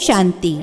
शांती.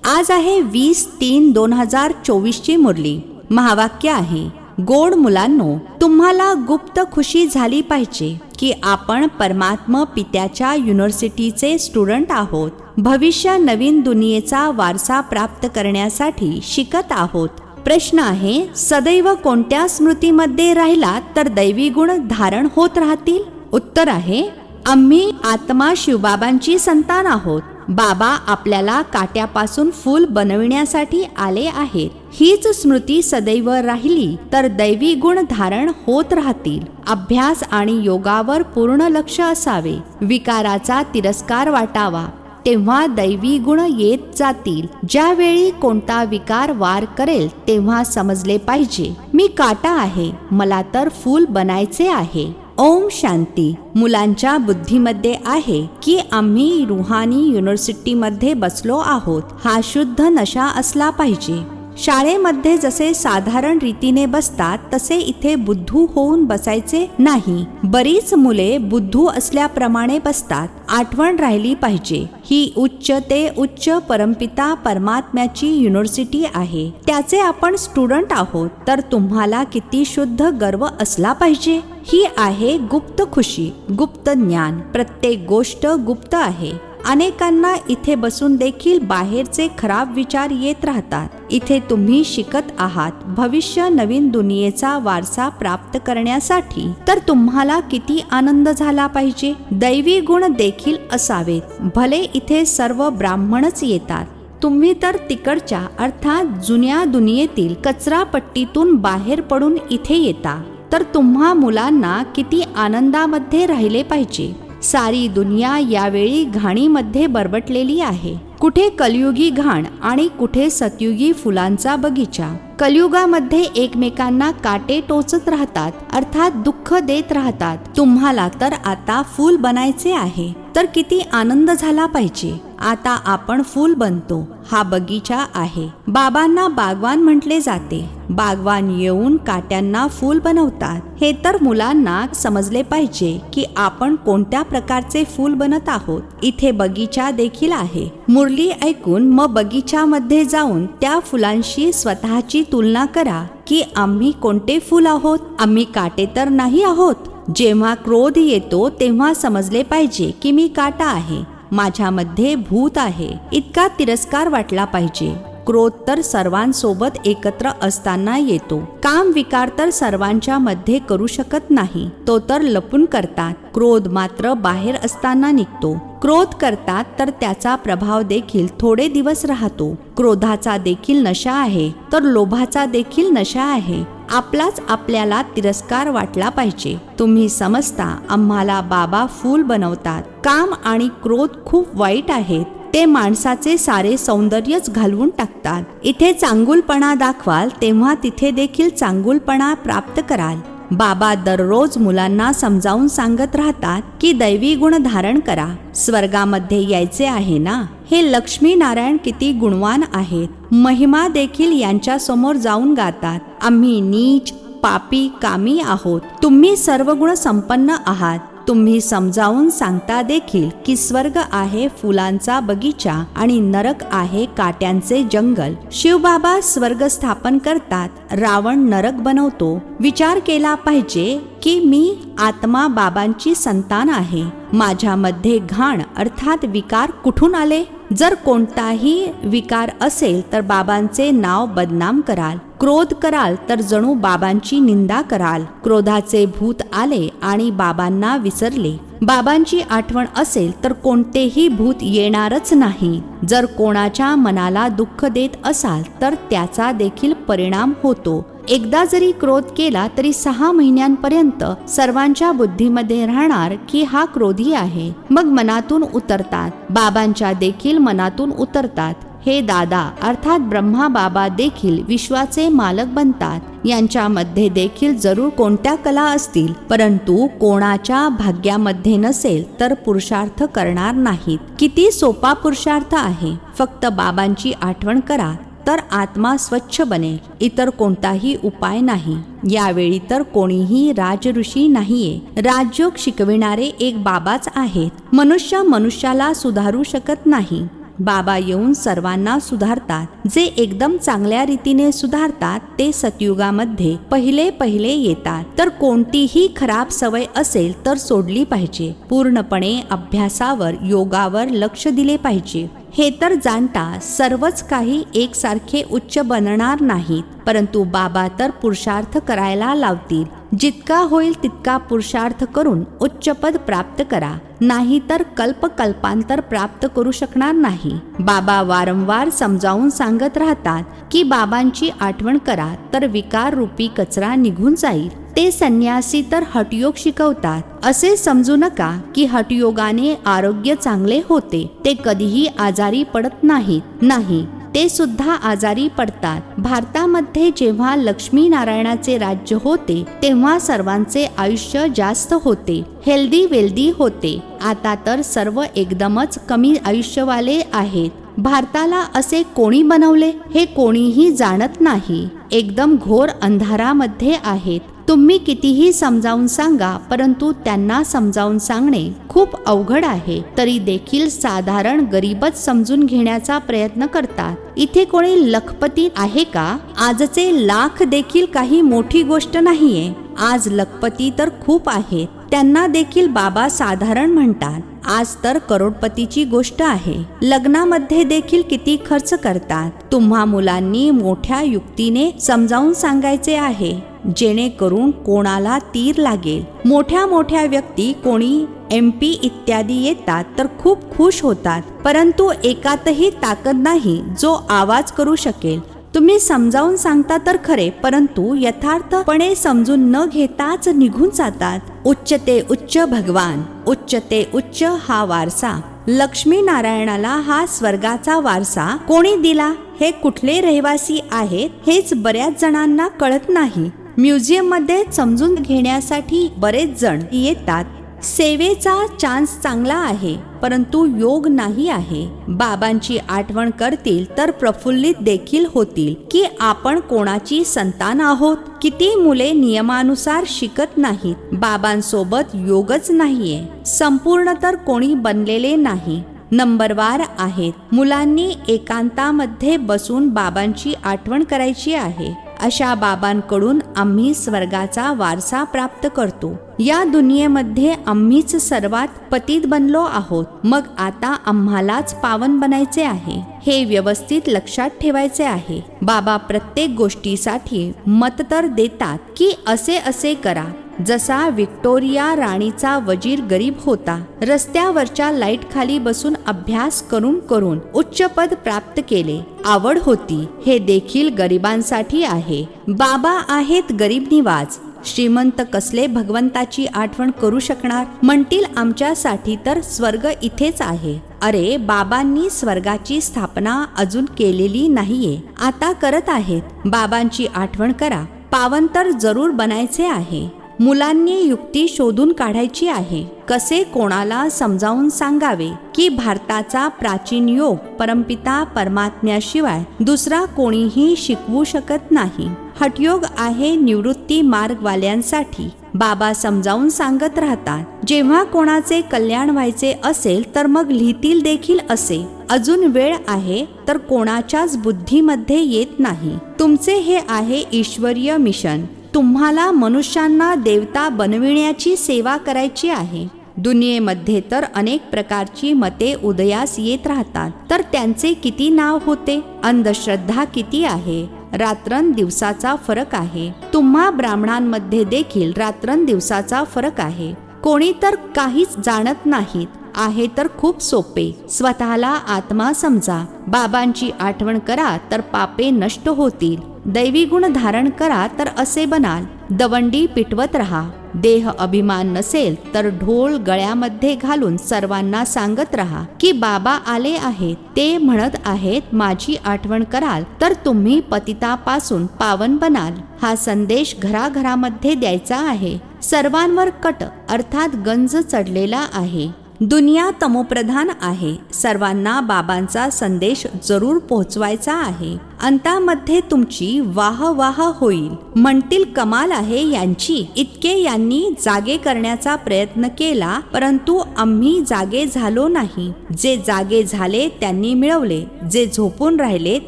आज आहे 20/3/2024 ची मुरली. महावाक्य आहे, गोड मुलांनो, तुम्हाला गुप्त खुशी झाली पाहिजे की आपण परमात्मा पित्याच्या युनिव्हर्सिटीचे स्टुडंट आहोत. भविष्य नवीन दुनियेचा वारसा प्राप्त करण्यासाठी शिकत आहोत. प्रश्न आहे, सदैव कोणत्या स्मृतीमध्ये राहिला तर दैवी गुण धारण होत राहतील? उत्तर आहे, आम्ही आत्मा शिवबाबांची संतान आहोत. बाबा आपल्याला काट्यापासून फूल बनविण्यासाठी आले आहेत. हीच स्मृती सदैव राहिली तर दैवी गुण धारण होत राहतील. अभ्यास आणि योगावर पूर्ण लक्ष असावे. विकाराचा तिरस्कार वाटावा, तेव्हा दैवी गुण येत जातील. ज्यावेळी कोणता विकार वार करेल तेव्हा समजले पाहिजे, मी काटा आहे, मला तर फूल बनायचे आहे. ओम शांती. मुलांच्या बुद्धीमध्ये आहे की आम्ही रुहानी युनिव्हर्सिटीमध्ये बसलो आहोत. हा शुद्ध नशा असला पाहिजे. शाळेमध्ये जसे साधारण रीतीने बसतात तसे इथे बुद्धू होऊन बसायचे नाही. बरीच मुले बुद्धू असल्याप्रमाणे बसतात. आठवण राहिली पाहिजे, ही उच्च ते उच्च परमपिता परमात्म्याची युनिव्हर्सिटी आहे. त्याचे आपण स्टुडंट आहोत. तर तुम्हाला किती शुद्ध गर्व असला पाहिजे. ही आहे गुप्त खुशी, गुप्त ज्ञान. प्रत्येक गोष्ट गुप्त आहे. अनेकांना इथे बसून देखील बाहेरचे खराब विचार येत राहतात. इथे तुम्ही शिकत आहात भविष्य नवीन दुनियेचा वारसा प्राप्त करण्यासाठी. तर तुम्हाला किती आनंद झाला पाहिजे. दैवी गुण देखील असावेत. भले इथे सर्व ब्राह्मणच येतात, तुम्ही तर तिकडच्या अर्थात जुन्या दुनियेतील कचरापट्टीतून बाहेर पडून इथे येता. तर तुम्हा मुलांना किती आनंदामध्ये राहिले पाहिजे. सारी दुनिया यावेळी घाणीमध्ये बरबटलेली आहे. कुठे कलयुगी घाण आणि कुठे सतयुगी फुलांचा बगीचा. कलयुगामध्ये एकमेकांना काटे टोचत राहतात, अर्थात दुःख देत राहतात. तुम्हाला तर आता फूल बनायचे आहे. तर किती आनंद झाला पाहिजे. आता आपण फूल बनतो. हा बगीचा आहे. बाबांना बागवान म्हटले जाते. बागवान येऊन काट्यांना फूल बनवतात. हे तर मुलांना समजले पाहिजे की आपण कोणत्या प्रकारचे फूल बनत आहोत. इथे बगीचा देखील आहे. मुरली ऐकून मग बगीच्यामध्ये जाऊन त्या फुलांशी स्वतःची तुलना करा की आम्ही कोणते फूल आहोत. आम्ही काटे तर नाही आहोत. जेव्हा क्रोध येतो तेव्हा समजले पाहिजे की मी काटा आहे, माझ्यामध्ये भूत आहे. इतका तिरस्कार वाटला पाहिजे. क्रोध तर सर्वांसोबत एकत्र असताना येतो. काम विकार तर सर्वांच्या मध्ये करू शकत नाही, तो तर लपून करतात. क्रोध मात्र बाहेर असताना निघतो. क्रोध करतात तर त्याचा प्रभाव देखील थोडे दिवस राहतो. क्रोधाचा देखील नशा आहे तर लोभाचा देखील नशा आहे. आपलाच आपल्याला तिरस्कार वाटला पाहिजे. तुम्ही समजता आम्हाला बाबा फूल बनवतात. काम आणि क्रोध खूप वाईट आहेत. ते माणसाचे सारे सौंदर्यच घालवून टाकतात. इथे चांगुलपणा दाखवाल तेव्हा तिथे देखील चांगुलपणा प्राप्त कराल. बाबा दररोज मुलांना समजावून सांगत राहतात की दैवी गुण धारण करा. स्वर्गामध्ये यायचे आहे ना. हे लक्ष्मी नारायण किती गुणवान आहेत. महिमा देखील यांच्या समोर जाऊन गातात. आम्ही नीच, पापी, कामी आहोत. तुम्ही सर्व गुण संपन्न आहात. तुम्ही समजावून सांगता देखील की स्वर्ग आहे फुलांचा बगीचा आणि नरक आहे काट्यांचे जंगल. शिवबाबा स्वर्ग स्थापन करतात, रावण नरक बनवतो. विचार केला पाहिजे की मी आत्मा बाबांची संतान आहे. माझ्यामध्ये घाण अर्थात विकार कुठून आले. जर कोणताही विकार असेल तर बाबांचे नाव बदनाम कराल. क्रोध कराल तर जणू बाबांची निंदा कराल. क्रोधाचे भूत आले आणि बाबांना विसरले. बाबांची आठवण असेल तर कोणतेही भूत येणारच नाही. जर कोणाच्या मनाला दुःख देत असाल तर त्याचा देखील परिणाम होतो. एकदा जरी क्रोध केला तरी 6 महिन्यांपर्यंत सर्वांच्या बुद्धीमध्ये राहणार की हा क्रोधी आहे. मग मनातून उतरतात. बाबांच्या देखील मनातून उतरतात. हे दादा अर्थात ब्रह्मा बाबा देखील विश्वाचे मालक बनतात. यांच्यामध्ये देखील जरूर कोणत्या कला असतील, परंतु कोणाच्या भाग्यामध्ये नसेल तर पुरुषार्थ करणार नाहीत. किती सोपा पुरुषार्थ आहे. फक्त बाबांची आठवण करा तर आत्मा स्वच्छ बनेल. इतर कोणताही उपाय नाही. यावेळी तर कोणीही राजऋषी नाहीये. राजयोग शिकविणारे एक बाबाच आहेत. मनुष्य मनुष्याला सुधारू शकत नाही. बाबा येऊन सर्वांना सुधारतात. जे एकदम चांगल्या रीतीने सुधारतात ते सतयुगामध्ये पहिले पहिले येतात. तर कोणतीही खराब सवय असेल तर सोडली पाहिजे. पूर्णपणे अभ्यासावर, योगावर लक्ष दिले पाहिजे. हे तर जाणता सर्वच काही एकसारखे उच्च बनणार नाहीत, परंतु बाबा तर पुरुषार्थ करायला लावतील. जितका होईल तितका पुरुषार्थ करून उच्च पद प्राप्त करा, नाही तर कल्पकल्पांतर प्राप्त करू शकणार नाही. बाबा वारंवार समजावून सांगत राहतात की बाबांची आठवण करा तर विकार रूपी कचरा निघून जाईल. ते संन्यासी तर हठयोग शिकवतात. असे समजू नका की हठयोगाने आरोग्य चांगले होते. ते कधीही आजारी पडत नाहीत. नाही, ते सुद्धा आजारी पडतात. भारतामध्ये जेव्हा लक्ष्मी नारायणाचे राज्य होते तेव्हा सर्वांचे आयुष्य जास्त होते, हेल्दी वेल्दी होते. आता तर सर्व एकदमच कमी आयुष्यवाले आहेत. भारताला असे कोणी बनवले हे कोणीही जाणत नाही. एकदम घोर अंधारामध्ये आहेत. तुम्ही कितीही समजावून सांगा, परंतु त्यांना समजावून सांगणे खूप अवघड आहे. तरी देखील साधारण गरीबच समजून घेण्याचा प्रयत्न करतात. इथे कोणी लखपती आहे का? आजचे लाख देखील काही मोठी गोष्ट नाहीये. आज लखपती तर खूप आहेत, त्यांना देखील बाबा साधारण म्हणतात. आज तर करोडपतीची गोष्ट आहे. लग्नामध्ये देखील किती खर्च करतात. तुम्हा मुलांनी मोठ्या युक्तीने समजावून सांगायचे आहे, जेणेकरून कोणाला तीर लागेल. मोठ्या मोठ्या व्यक्ती कोणी MP इत्यादी येतात तर खूप खुश होतात, परंतु एकातही ताकद नाही जो आवाज करू शकेल. तुम्ही समजावून सांगता तर खरे, परंतु यथार्थपणे समजून न घेताच निघून जातात. उच्च ते उच्च भगवान, उच्च ते उच्च हा वारसा. लक्ष्मी नारायणाला हा स्वर्गाचा वारसा कोणी दिला? हे कुठले रहिवासी आहेत हेच बऱ्याच जणांना कळत नाही. म्युझियम मध्ये समजून घेण्यासाठी बरेच जण येतात. सेवेचा चान्स चांगला आहे, परंतु योग नाही आहे. बाबांची आठवण करतील तर प्रफुल्लित देखील होतील की आपण कोणाची संतान आहोत. किती मुले नियमानुसार शिकत नाहीत. बाबांसोबत योगच नाहीये. संपूर्ण तर कोणी बनलेले नाही, नंबरवार आहेत. मुलांनी एकांतामध्ये बसून बाबांची आठवण करायची आहे. अशा बाबांकडून आम्ही स्वर्गाचा वारसा प्राप्त करतो. या दुनियेमध्ये आम्हीच सर्वात पतित बनलो आहोत. मग आता आम्हालाच पावन बनायचे आहे. हे व्यवस्थित लक्षात ठेवायचे आहे. बाबा प्रत्येक गोष्टीसाठी मत तर देतात की असे असे करा. जसा व्हिक्टोरिया राणीचा वजीर गरीब होता, रस्त्यावरच्या लाईट खाली बसून अभ्यास करून करून उच्च पद प्राप्त केले. आवड होती. हे देखील गरिबांसाठी आहे. बाबा आहेत गरीब निवाज. श्रीमंत कसले भगवंताची आठवण करू शकणार? म्हणतील आमच्यासाठी तर स्वर्ग इथेच आहे. अरे, बाबांनी स्वर्गाची स्थापना अजून केलेली नाहीये, आता करत आहेत. बाबांची आठवण करा. पावन तर जरूर बनायचे आहे. मुलांनी युक्ती शोधून काढायची आहे. कसे कोणाला समजावून सांगावे की भारताचा प्राचीन योग परमपिता परमात्म्याशिवाय दुसरा कोणीही शिकवू शकत नाही. हठयोग आहे निवृत्ती मार्गवाल्यांसाठी. बाबा समजावून सांगत राहतात. जेव्हा कोणाचे कल्याण व्हायचे असेल तर मग लिहितील देखील असे. अजून वेळ आहे तर कोणाच्याच बुद्धीमध्ये येत नाही. तुमचे हे आहे ईश्वरीय मिशन. तुम्हाला मनुष्यांना देवता बनविण्याची सेवा करायची आहे. दुनियेमध्ये तर अनेक प्रकारची मते उदयास येत राहतात, तर त्यांचे किती नाव होते. अंधश्रद्धा किती आहे. रात्रंदिवसाचा फरक आहे. तुम्हा ब्राह्मणांमध्ये देखील रात्रंदिवसाचा फरक आहे. कोणी तर काहीच जाणत नाहीत. आहे तर खूप सोपे. स्वतःला आत्मा समजा. बाबांची आठवण करा तर पापे नष्ट होतील. दैवी गुण धारण करा तर असे बनाल. दवंडी पिटवत राहा. देह अभिमान नसेल तर ढोल गळ्यामध्ये घालून सर्वांना सांगत राहा की बाबा आले आहेत. ते म्हणत आहेत माझी आठवण कराल तर तुम्ही पतितापासून पावन बनाल. हा संदेश घराघरामध्ये द्यायचा आहे. सर्वांवर कट अर्थात गंज चढलेला आहे. दुनिया तमोप्रधान आहे. सर्वांना बाबांचा संदेश जरूर पोहोचवायचा आहे. अंतामध्ये तुमची वाह वाह होईल. म्हणतील कमाल आहे यांची. इतके यांनी जागे करण्याचा प्रयत्न केला, परंतु आम्ही जागे झालो नाही. जे जागे झाले त्यांनी मिळवले, जे झोपून राहिले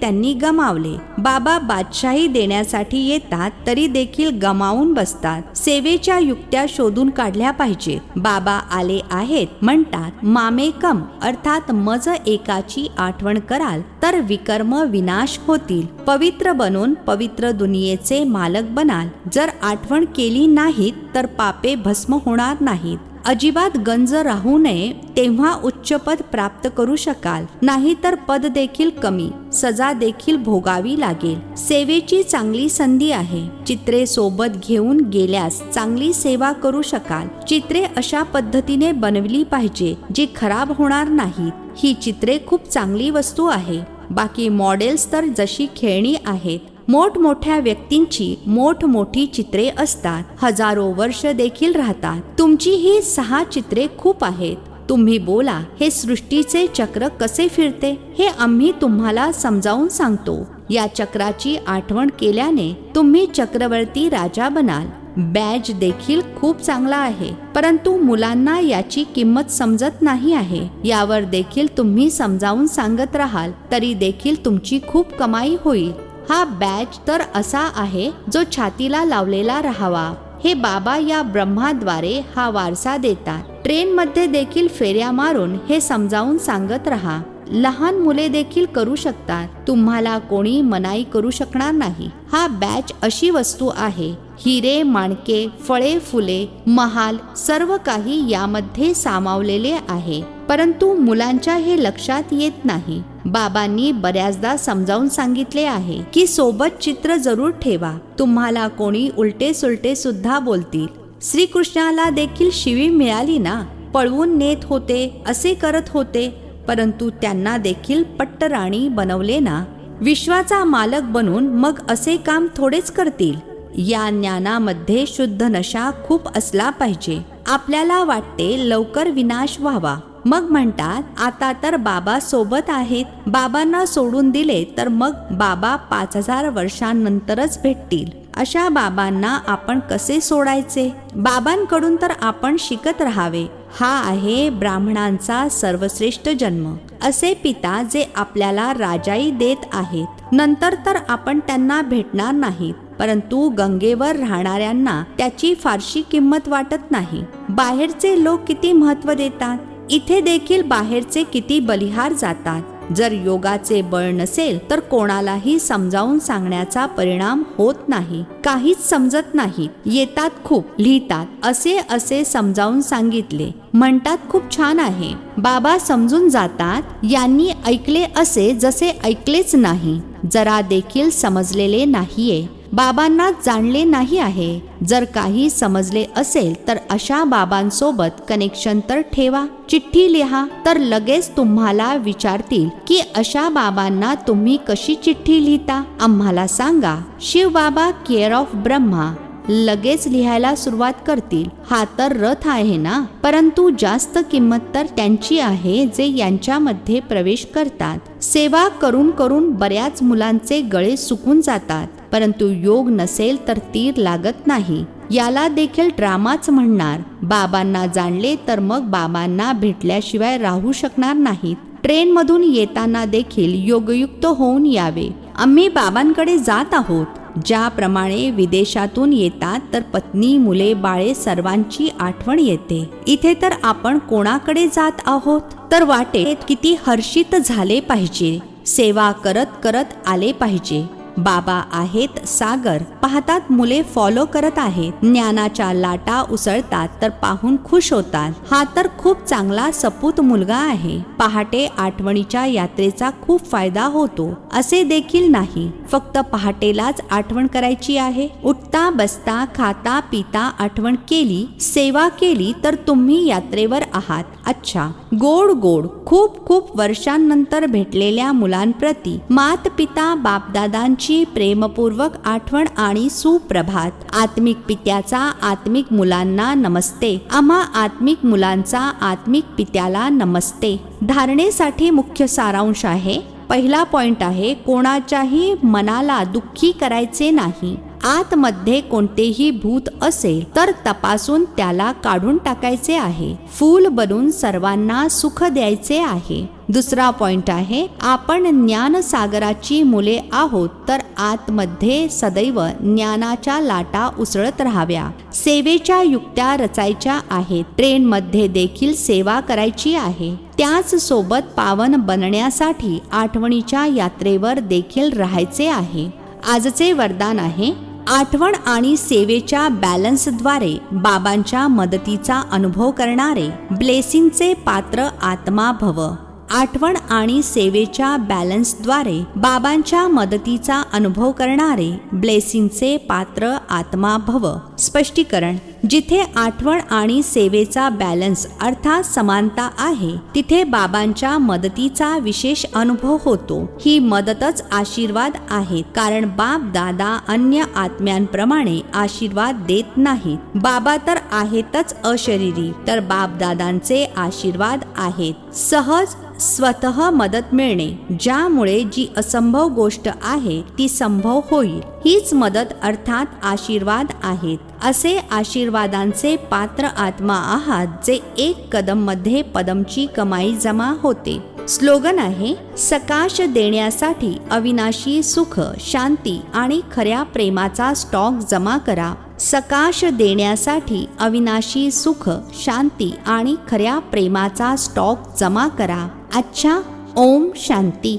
त्यांनी गमावले. बाबा बादशाही देण्यासाठी येतात तरी देखील गमावून बसतात. सेवेच्या युक्त्या शोधून काढल्या पाहिजेत. बाबा आले आहेत म्हणतात मामेकम, अर्थात मज एकाची आठवण कराल तर विकर्म विनाश होतील. पवित्र बनून पवित्र दुनियेचे मालक बनाल. जर आठवण केली नाहीत तर पापे भस्म होणार नाहीत. अजिबात गंज राहू नये, तेव्हा उच्च पद प्राप्त करू शकाल. नाही तर पद देखील कमी, सजा देखील भोगावी लागेल. सेवेची चांगली संधी आहे. चित्रे सोबत घेऊन गेल्यास चांगली सेवा करू शकाल. चित्रे अशा पद्धतीने बनवली पाहिजे जी खराब होणार नाहीत. ही चित्रे खूप चांगली वस्तू आहे. बाकी मॉडेल्स तर जशी खेळणी आहेत. मोठमोठ्या व्यक्तींची मोठमोठी चित्रे असतात. हजारो वर्ष देखील राहतात. तुमची ही 6 चित्रे खूप आहेत. तुम्ही बोला हे सृष्टीचे चक्र कसे फिरते हे आम्ही तुम्हाला समजावून सांगतो. या चक्राची आठवण केल्याने तुम्ही चक्रवर्ती राजा बनाल. बॅज देखील खूप चांगला आहे, परंतु मुलांना याची किंमत समजत नाही आहे. यावर देखील तुम्ही समजावून सांगत राहाल तरी देखील तुमची खूप कमाई होईल. हा बॅज तर असा आहे जो छातीला लावलेला राहावा. हे बाबा या ब्रह्माद्वारे हा वारसा देतात. ट्रेनमध्ये देखील फेऱ्या मारून हे समजावून सांगत राहा. लहान मुले देखील करू शकतात. तुम्हाला कोणी मनाई करू शकणार नाही. हा बॅच अशी वस्तू आहे. हिरे माणके, फळे फुले, महाल सर्व काही यामध्ये सामावलेले आहे, परंतु मुलांच्या हे लक्षात येत नाही. बाबांनी बऱ्याचदा समजावून सांगितले आहे की सोबत चित्र जरूर ठेवा. तुम्हाला कोणी उलटे सुलटे सुद्धा बोलतील. श्रीकृष्णाला देखील शिवी मिळाली ना, पळवून नेत होते, असे करत होते, परंतु त्यांना देखील पट्टराणी बनवले ना. विश्वाचा मालक बनून मग असे काम थोडेच करतील. या ज्ञानामध्ये शुद्ध नशा खूप असला पाहिजे. आपल्याला वाटते लवकर विनाश व्हावा, मग म्हणतात आता तर बाबा सोबत आहेत. बाबांना सोडून दिले तर मग बाबा 5000 वर्षांनंतरच भेटतील. अशा बाबांना आपण कसे सोडायचे? बाबांकडून तर आपण शिकत राहावे. हा आहे ब्राह्मणांचा सर्वश्रेष्ठ जन्म. असे पिता जे आपल्याला राजाई देत आहेत. नंतर तर आपण त्यांना भेटणार नाहीत, परंतु गंगेवर राहणाऱ्यांना त्याची फारशी किंमत वाटत नाही. बाहेरचे लोक किती महत्त्व देतात. इथे देखील बाहेरचे किती बलिहार जातात. जर योगाचे बळ नसेल तर कोणालाही समजावून सांगण्याचा परिणाम होत नाही. काहीच समजत नाही. येतात खूप, लिहितात, असे समजावून सांगितले, म्हणतात खूप छान आहे. बाबा समजून जातात यांनी ऐकले असे जसे ऐकलेच नाही. जरा देखील समजलेले नाहीये. बाबांना जाणले नाही आहे. जर काही समजले असेल तर अशा बाबांसोबत कनेक्शन तर ठेवा. चिठ्ठी लिहा तर लगेच तुम्हाला विचारतील की अशा बाबांना तुम्ही कशी चिठ्ठी लिहिता, आम्हाला सांगा. शिव बाबा केअर ऑफ ब्रह्मा लगेच लिहायला सुरुवात करतील. हा तर रथ आहे ना, परंतु जास्त किंमत तर त्यांची आहे जे यांच्यामध्ये प्रवेश करतात. सेवा करून करून बऱ्याच मुलांचे गळे सुकून जातात, परंतु योग नसेल तर तीर लागत नाही. याला देखील ड्रामाच म्हणणार. बाबांना जाणले तर मग बाबांना भेटल्याशिवाय राहू शकणार नाहीत. ट्रेनमधून येताना देखील योगयुक्त होऊन यावे. आम्ही बाबांकडे जात आहोत. ज्याप्रमाणे विदेशातून येतात तर पत्नी, मुले, बाळे सर्वांची आठवण येते. इथे तर आपण कोणाकडे जात आहोत? तर वाटेत किती हर्षित झाले पाहिजे. सेवा करत करत आले पाहिजे. बाबा आहेत सागर, पाहतात मुले फॉलो करत आहेत. ज्ञानाच्या लाटा उसळतात तर पाहून खुश होतात. हा तर खूप चांगला सपूत मुलगा आहे. पहाटे आठवणीच्या यात्रेचा खूप फायदा होतो असे देखील नाही. फक्त पहाटेलाच आठवण करायची आहे. उठता बसता खाता पिता आठवण केली, सेवा केली तर तुम्ही यात्रेवर आहात. अच्छा, गोड गोड खूप खूप वर्षांनंतर भेटलेल्या मुलांप्रती मात पिता बापदादांची प्रेमपूर्वक आठवण आणि सुप्रभात. आत्मिक पित्याचा आत्मिक मुलांना नमस्ते. आम्हा आत्मिक मुलांचा आत्मिक पित्याला नमस्ते. धारणेसाठी मुख्य सारांश आहे पहिला पॉइंट आहे, कोणाच्याही मनाला दुःखी करायचे नाही. आतमध्ये कोणतेही भूत असेल तर तपासून त्याला काढून टाकायचे आहे. फूल बनून सर्वांना सुख द्यायचे आहे. दुसरा पॉइंट आहे, आपण ज्ञानसागराची मुले आहोत तर आतमध्ये सदैव ज्ञानाच्या लाटा उसळत राहाव्या. सेवेच्या युक्त्या रचायच्या आहेत. ट्रेनमध्ये देखील सेवा करायची आहे. त्याच सोबत पावन बनण्यासाठी आठवणीच्या यात्रेवर देखील राहायचे आहे. आजचे वरदान आहे, आठवण आणि सेवेच्या बॅलन्सद्वारे बाबांच्या मदतीचा अनुभव करणारे ब्लेसिंगचे पात्र आत्मा भव. आठवण आणि सेवेच्या बॅलन्सद्वारे बाबांच्या मदतीचा अनुभव करणारे ब्लेसिंगचे पात्र आत्मा भव. स्पष्टीकरण, जिथे आठवण आणि सेवेचा बॅलन्स अर्थात समानता आहे तिथे बाबांच्या मदतीचा विशेष अनुभव होतो. ही मदतच आशीर्वाद आहेत, कारण बाप दादा अन्य आत्म्यांप्रमाणे आशीर्वाद देत नाहीत. बाबा तर आहेतच अशरीरी, तर बाप दादांचे आशीर्वाद आहेत. सहज स्वतः मदत मिळणे, ज्यामुळे जी असंभव गोष्ट आहे ती संभव होईल. हीच मदत अर्थात आशीर्वाद आहेत. असे आशीर्वादांचे पात्र आत्मा आहात, जे एक कदम मध्ये पदमची कमाई जमा होते. स्लोगन आहे, सकाश देण्यासाठी अविनाशी सुख, शांती आणि खऱ्या प्रेमाचा स्टॉक जमा करा. सकाश देण्यासाठी अविनाशी सुख, शांती आणि खऱ्या प्रेमाचा स्टॉक जमा करा. अच्छा, ओम शांती.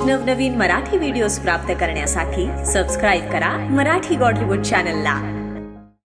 नवनवीन मराठी व्हिडिओज प्राप्त करण्यासाठी सबस्क्राईब करा मराठी गॉड रिपोर्ट चॅनलला.